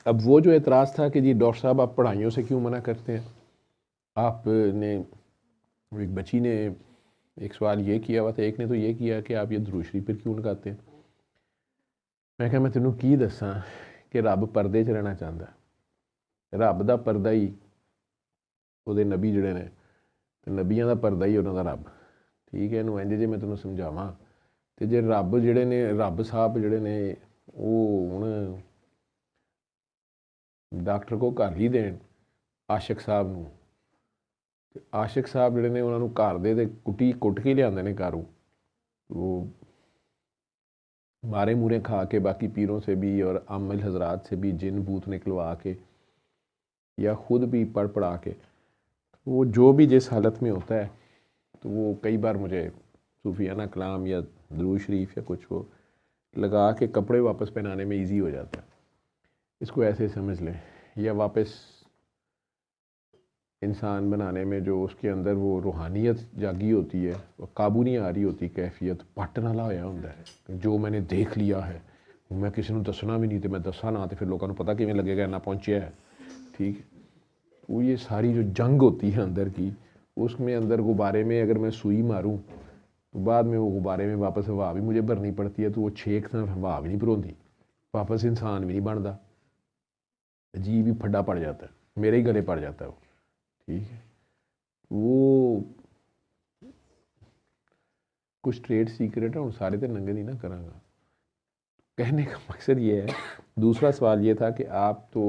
अब वो जो एतराज़ था कि जी डॉक्टर साहब आप पढ़ाइयों से क्यों मना करते हैं, आपने एक बच्ची ने एक सवाल ये किया हुआ था, एक ने तो ये किया कि आप ये दुरूद शरीफ पर क्यों लगाते हैं। मैं कहा मैं तेनों की दसां कि रब परदे च रहना चाहता, रब का परदा ही ਉਹਦੇ नबी ਜਿਹੜੇ ਨੇ ਤੇ ਨਬੀਆਂ ਦਾ ਪਰਦਾ ਹੀ ਉਹਨਾਂ ਦਾ ਰੱਬ। ठीक है, ਇਹਨੂੰ ਇੰਝ ਜੇ ਮੈਂ ਤੈਨੂੰ ਸਮਝਾਵਾਂ ਤੇ ਜੇ ਰੱਬ ਜਿਹੜੇ ਨੇ ਰੱਬ ਸਾਹਿਬ ਜਿਹੜੇ ਨੇ ਉਹ ਹੁਣ ਡਾਕਟਰ ਕੋ ਘਰ ਹੀ ਦੇਣ ਆਸ਼ਿਕ ਸਾਹਿਬ ਨੂੰ, ਤੇ ਆਸ਼ਿਕ ਸਾਹਿਬ ਜਿਹੜੇ ਨੇ ਉਹਨਾਂ ਨੂੰ ਘਰ ਦੇ ਤੇ ਕੁੱਟੀ ਕੁੱਟ ਕੇ ਲਿਆਉਂਦੇ ਨੇ ਘਰੋਂ, वो मारे मूरे खा के बाकी पीरों से भी और आमिल हजरात से भी जिन भूत निकलवा के या ख़ुद भी पढ़ पढ़ा के, वो जो भी जिस हालत में होता है तो वो कई बार मुझे सूफियाना कलाम या दुरूद शरीफ या कुछ वो लगा के कपड़े वापस पहनाने में इजी हो जाता है। इसको ऐसे समझ लें, या वापस इंसान बनाने में जो उसके अंदर वो रूहानियत जागी होती है, वो काबू नहीं आ रही होती, कैफियत पट नाला होया होंदा है जो मैंने देख लिया है, मैं किसी को दसना भी नहीं, तो मैं दसा ना तो फिर लोगों को पता किवें लगेगा ना पहुँचा है। ठीक है, वो ये सारी जो जंग होती है अंदर की, उसमें अंदर गुब्बारे में अगर मैं सुई मारूं तो बाद में वो गुब्बारे में वापस हवा भी मुझे भरनी पड़ती है, तो वो छेक ना हवा भी नहीं भरोंदी, वापस इंसान भी नहीं बनता, अजीब ही फड्डा पड़ जाता है, मेरे ही गले पड़ जाता है वो। ठीक है, वो कुछ ट्रेड सीक्रेट है, उन सारे तो नंगे नहीं ना करांगा। कहने का मकसद ये है, दूसरा सवाल ये था कि आप तो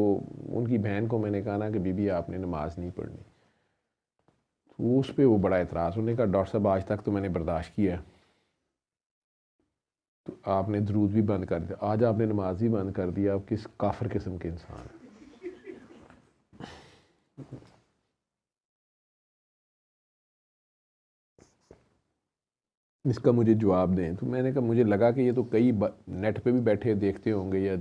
उनकी बहन को मैंने कहा ना कि बीबी आपने नमाज नहीं पढ़नी, तो उस पर वो बड़ा एतराज़, उन्होंने कहा डॉक्टर साहब आज तक तो मैंने बर्दाश्त किया है, तो आपने दरूद भी बंद कर दिया, आज आपने नमाज भी बंद कर दिया, आप किस काफिर किस्म के इंसान हैं। इसका मुझे जवाब दें। तो मैंने कहा मुझे लगा कि ये तो कई नेट पे भी बैठे देखते होंगे या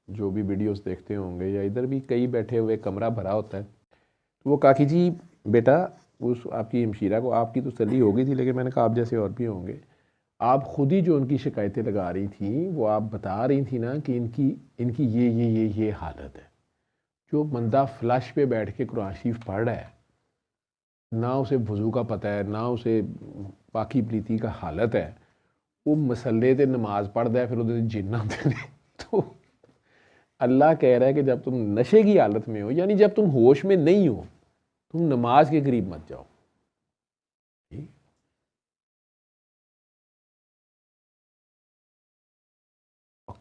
जो भी वीडियोस देखते होंगे या इधर भी कई बैठे हुए कमरा भरा होता है। तो वो काकी जी बेटा उस आपकी हमशीरा को आपकी तो तसल्ली हो गई थी, लेकिन मैंने कहा आप जैसे और भी होंगे, आप खुद ही जो उनकी शिकायतें लगा रही थी वो आप बता रही थी ना कि इनकी इनकी ये हालत है। जो बंदा फ्लश पे बैठ के कुरान शरीफ पढ़ रहा है, ना उसे वज़ू का पता है, ना उसे पाकी प्रीति का हालत है, वो मसले ते नमाज पढ़ता है, फिर वो जिन्न आते हैं। तो अल्लाह कह रहा है कि जब तुम नशे की हालत में हो, यानी जब तुम होश में नहीं हो, तुम नमाज के करीब मत जाओ।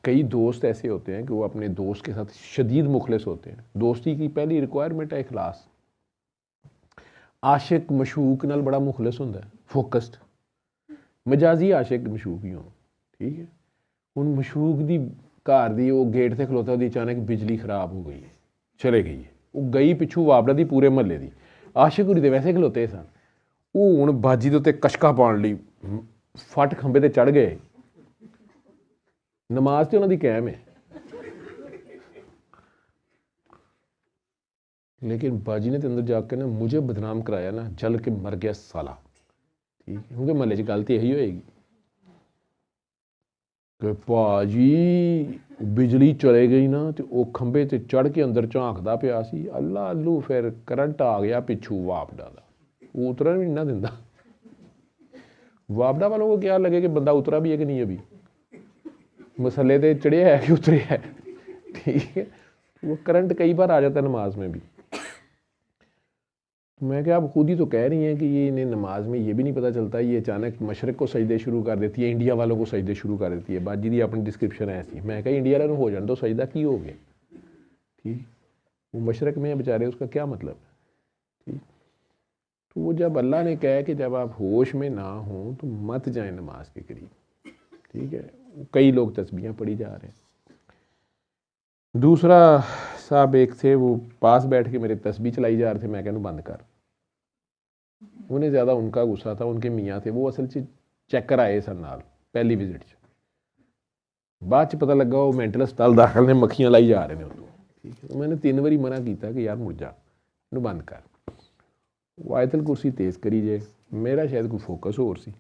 कई दोस्त ऐसे होते हैं कि वो अपने दोस्त के साथ शदीद मुखलिस होते हैं। दोस्ती की पहली रिक्वायरमेंट है इखलास। आशिक मशूक नाल बड़ा मुखलिस होंदा है, फोकस्ड, मजाजी आशिक मशूक ही हो। ठीक है, उन मशूक दी घर दी वो गेट से खलोता दी अचानक बिजली खराब हो गई है, चले गई है, वो गई पिछू वापड़ा दी पूरे महल्ले दी। आशिक हुरी ते वैसे खलोते सन, वो हुण बाजी दे उत्ते कशका पाउण लई फट खंबे ते चढ़ गए। नमाज तो उन्होंने कायम है, लेकिन बाजी ने तो अंदर जाकर ना मुझे बदनाम कराया ना, जल के मर गया साला। ठीक है, क्योंकि महल्ले च गल तो यही होएगी कि भाजी बिजली चले गई ना, तो वो खंबे ते चढ़ के अंदर झांकदा पिया सी, अल्लाह अल्लू फिर करंट आ गया पिछू वापड़ा दा, वो उतरन भी ना दिंदा। वापड़ा वालों को क्या लगे कि बंदा उतरा भी है कि नहीं, अभी मसले ते चढ़िया है कि उतरे है। ठीक है, वो करंट कई बार आ जाता है नमाज में भी। मैं क्या, आप खुद ही तो कह रही हैं कि ये इन्हें नमाज में ये भी नहीं पता चलता, ये अचानक मशरक़ को सजदे शुरू कर देती है, इंडिया वालों को सजदे शुरू कर देती है। बाजी दी अपनी डिस्क्रिप्शन है ऐसी। मैं कहा इंडिया वालों हो जाए तो सजदा की हो गया। ठीक, वो मशरक़ में बेचारे, उसका क्या मतलब है। ठीक, तो वो जब अल्लाह ने कहा कि जब आप होश में ना हो तो मत जाएं नमाज के करीब। ठीक है, कई लोग तस्बीहां पढ़ी जा रहे हैं। दूसरा साहब एक थे, वो पास बैठ के मेरे तस्बीह चलाई जा रहे थे, मैं कहूँ बंद कर। उन्हें ज़्यादा उनका गुस्सा था, उनके मियाँ थे, वो असल च चेक कराए सन नाल पहली विजिट च, बाद च पता लगा वो मैंटल हस्पताल दाखिल ने, मक्खियां लाई जा रहे हैं उदों। ठीक है, तो मैंने 3 बारी मना किया कि यार मुड़ जा, इन्हूं बंद कर। वो आयतल कुर्सी तेज़ करी जाए, मेरा शायद कोई फोकस होर सी,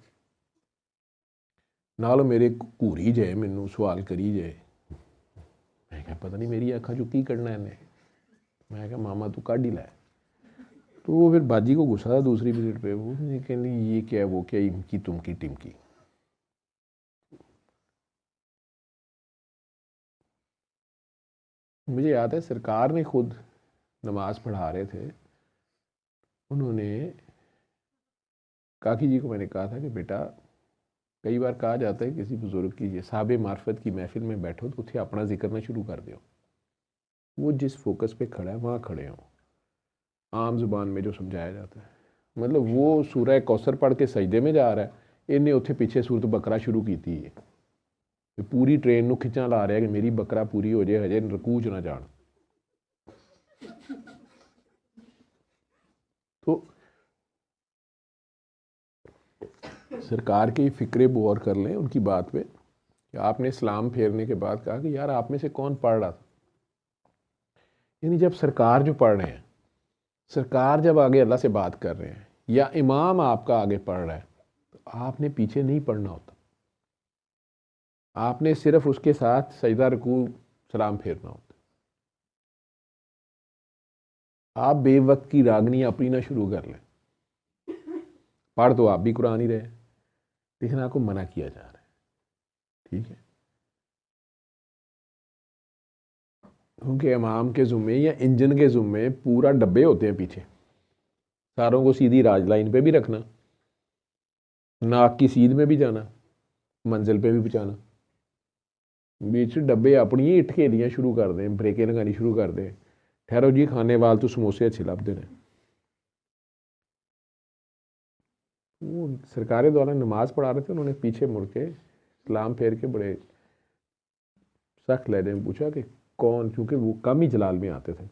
नाल मेरे घूरी जाए, मैनू सवाल करी जाए, मैं कहा पता नहीं मेरी अखा चो की करना इन्हें। मैं कहा मामा तू काढ़ ही लै। तो वो फिर बाजी को गुस्सा था दूसरी विजिट पे, वो कहने ये क्या वो क्या, इमकी तुमकी टिमकी। मुझे याद है सरकार ने खुद नमाज पढ़ा रहे थे, उन्होंने काकी जी को मैंने कहा था कि बेटा कई बार कहा जाता है किसी बुजुर्ग की साहब मार्फत की महफिल में बैठो तो उसे अपना जिक्र ना शुरू कर दो, वो जिस फोकस पे खड़ा है वहाँ खड़े हों, आम जुबान में जो समझाया जाता है। मतलब वो सूरह कौसर पढ़ के सजदे में जा रहा है, इन्हें उत्थे पीछे सूरत बकरा शुरू की थी, पूरी ट्रेन ਨੂੰ खिंचा ला रहा है कि मेरी बकरा पूरी हो जाए, हजे रकू च ना जान। तो सरकार के फिक्रे गौर कर लें उनकी बात पे कि आपने इस्लाम फेरने के बाद कहा कि यार आप में से कौन पढ़ रहा था। यानी जब सरकार जो पढ़ रहे हैं, सरकार जब आगे अल्लाह से बात कर रहे हैं या इमाम आपका आगे पढ़ रहा है, तो आपने पीछे नहीं पढ़ना होता, आपने सिर्फ उसके साथ सजदा रुकू सलाम फेरना होता। आप बेवक्त की रागनी अपनी ना शुरू कर लें, पढ़ तो आप भी कुरान ही रहे, लेकिन आपको मना किया जा रहा है, ठीक है। क्योंकि इमाम के ज़ुम्मे या इंजन के ज़ुम्मे पूरा डब्बे होते हैं पीछे, सारों को सीधी राज लाइन पे भी रखना, नाक की सीध में भी जाना, मंजिल पे भी पहुँचाना। बीच डब्बे अपनी ही इठ खेलियाँ शुरू कर दें, ब्रेकें लगानी शुरू कर दें, ठहरो जी खाने वाल तो समोसे अच्छे लभदे ने। वो सरकार द्वारा नमाज पढ़ा रहे थे, उन्होंने पीछे मुड़ के सलाम फेर के बड़े सख्त लहजे में पूछा कि कौन, क्योंकि वो कम ही जलाल में आते थे,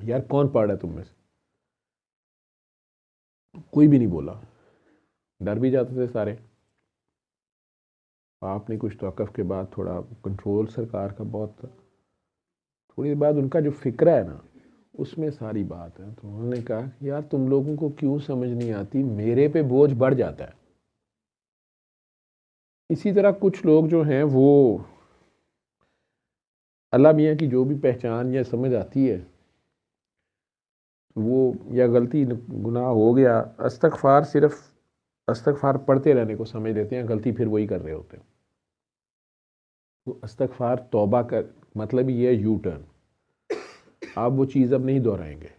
यार कौन पढ़ रहा है तुम में से। कोई भी नहीं बोला, डर भी जाते थे सारे। आपने कुछ तौक़ुफ़ के बाद थोड़ा कंट्रोल सरकार का बहुत था, थोड़ी देर बाद उनका जो फ़िक्र है ना उसमें सारी बात है। तो उन्होंने कहा यार तुम लोगों को क्यों समझ नहीं आती, मेरे पे बोझ बढ़ जाता है। इसी तरह कुछ लोग जो हैं वो अल्लाह मियाँ की जो भी पहचान या समझ आती है, वो या गलती गुनाह हो गया, इस्तग़फ़ार सिर्फ इस्तग़फ़ार पढ़ते रहने को समझ लेते हैं, गलती फिर वही कर रहे होते हैं। तो इस्तग़फ़ार तौबा कर मतलब ये है यू टर्न, आप वो चीज़ अब नहीं दोहराएंगे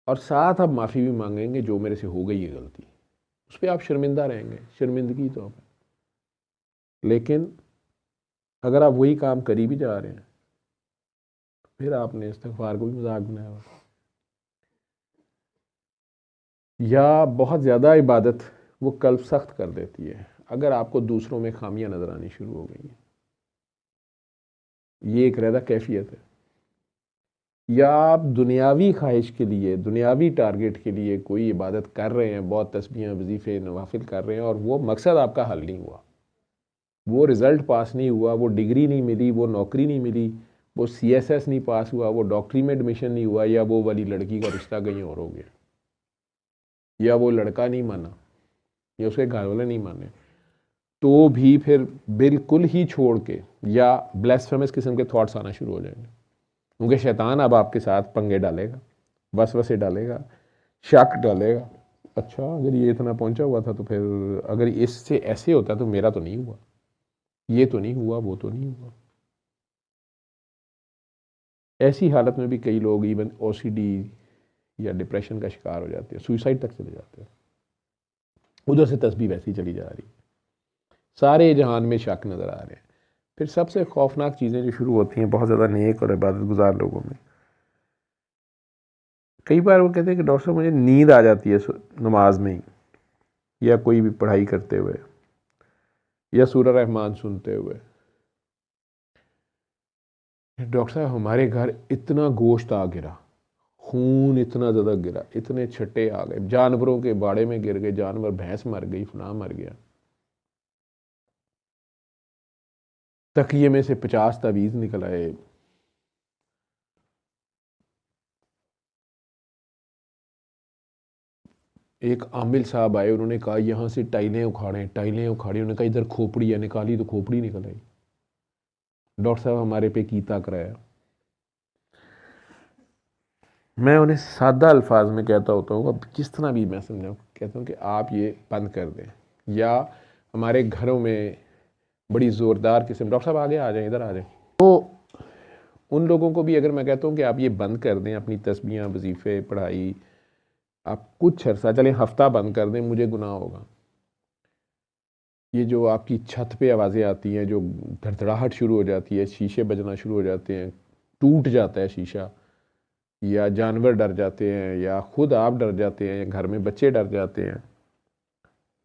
और साथ आप माफ़ी भी मांगेंगे जो मेरे से हो गई ये गलती, उस पर आप शर्मिंदा रहेंगे, शर्मिंदगी तो है। लेकिन अगर आप वही काम करी भी जा रहे हैं फिर आपने इस्तग़फ़ार को भी मजाक बनाया हुआ। या बहुत ज़्यादा इबादत वो कल्ब सख्त कर देती है अगर आपको दूसरों में खामियां नज़र आनी शुरू हो गई हैं, ये एक रहता कैफियत है। या आप दुनियावी ख्वाहिश के लिए, दुनियावी टारगेट के लिए कोई इबादत कर रहे हैं, बहुत तस्बीहें वजीफ़े नवाफिल कर रहे हैं और वो मकसद आपका हल नहीं हुआ, वो रिज़ल्ट पास नहीं हुआ, वो डिग्री नहीं मिली, वो नौकरी नहीं मिली, वो CSS नहीं पास हुआ, वो डॉक्टरी में एडमिशन नहीं हुआ, या वो वाली लड़की का रिश्ता कहीं और हो गया, या वो लड़का नहीं माना या उसके घर वाले नहीं माने, तो भी फिर बिल्कुल ही छोड़ के या ब्लेसफेमस किस्म के थॉट्स आना शुरू हो जाएंगे। क्योंकि शैतान अब आपके साथ पंगे डालेगा, वसवसे डालेगा, शक डालेगा, अच्छा अगर ये इतना पहुंचा हुआ था तो फिर अगर इससे ऐसे होता तो मेरा तो नहीं हुआ, ये तो नहीं हुआ, वो तो नहीं हुआ। ऐसी हालत में भी कई लोग इवन OCD या डिप्रेशन का शिकार हो जाते हैं, सुसाइड तक चले जाते हैं। उधर से तस्बीह वैसी चली जा रही है, सारे जहान में शक नज़र आ रहे हैं। फिर सबसे खौफनाक चीज़ें जो शुरू होती हैं बहुत ज़्यादा नेक और इबादत गुजार लोगों में, कई बार वो कहते हैं कि डॉक्टर साहब मुझे नींद आ जाती है नमाज में ही, या कोई भी पढ़ाई करते हुए, या सूरह रहमान सुनते हुए। डॉक्टर साहब हमारे घर इतना गोश्त आ गिरा, खून इतना ज़्यादा गिरा, इतने छट्टे आ गए, जानवरों के बाड़े में गिर गए जानवर, भैंस मर गई, फलां मर गया, तकिए में से 50 तावीज़ निकल आए। एक आमिल साहब आए, उन्होंने कहा यहाँ से टाइलें उखाड़ें, टाइलें उखाड़ी, उन्होंने कहा इधर खोपड़ी है, निकाली तो खोपड़ी निकल आई। डॉक्टर साहब हमारे पे कीता कराया। मैं उन्हें सादा अल्फाज में कहता होता हूँ, अब किस तरह भी मैं समझाऊँ, कहता हूँ कि आप ये बंद कर दें। या हमारे घरों में बड़ी ज़ोरदार किस्म, डॉक्टर साहब आगे आ जाएं, इधर आ जाएं, तो उन लोगों को भी अगर मैं कहता हूँ कि आप ये बंद कर दें, अपनी तस्बीहां, वजीफ़े, पढ़ाई, आप कुछ अर्सा चलें, हफ्ता बंद कर दें, मुझे गुनाह होगा। ये जो आपकी छत पे आवाज़ें आती हैं, जो धड़धड़ाहट शुरू हो जाती है, शीशे बजना शुरू हो जाते हैं, टूट जाता है शीशा, या जानवर डर जाते हैं, या खुद आप डर जाते हैं, या घर में बच्चे डर जाते हैं,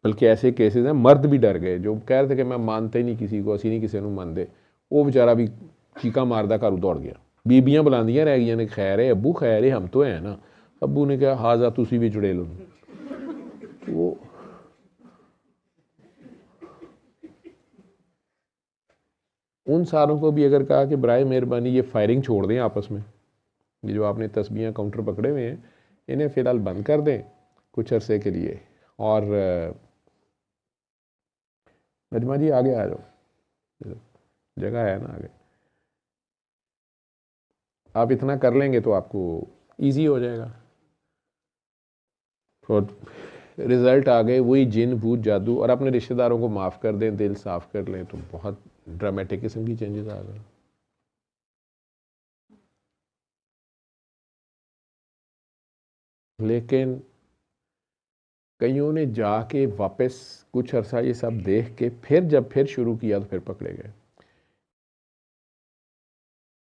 बल्कि ऐसे केसेस हैं मर्द भी डर गए जो कह रहे थे कि मैं मानता ही नहीं किसी को, असी नहीं किसी को मानते, वो बेचारा भी चीका मारदा घर दौड़ गया। बीबियां बुलांदियां रह गई ने, खैर है अबू, खैर है हम तो हैं ना। अबू ने कहा हाजा तुसी भी जुड़े लो। वो उन सारों को भी अगर कहा कि बराए मेहरबानी ये फायरिंग छोड़ दें आपस में, ये जो आपने तस्बीहां काउंटर पकड़े हुए हैं इन्हें फ़िलहाल बंद कर दें कुछ अरसे के लिए। और नजमा जी आगे आ जाओ, जगह है ना आगे, आप इतना कर लेंगे तो आपको इजी हो जाएगा। और रिज़ल्ट आ गए वही जिन भूत जादू, और अपने रिश्तेदारों को माफ़ कर दें, दिल साफ़ कर लें, तो बहुत ड्रामेटिक किस्म की चेंजेस आ गए। लेकिन कईयों ने जाके वापस कुछ अरसा ये सब देख के फिर जब फिर शुरू किया तो फिर पकड़े गए।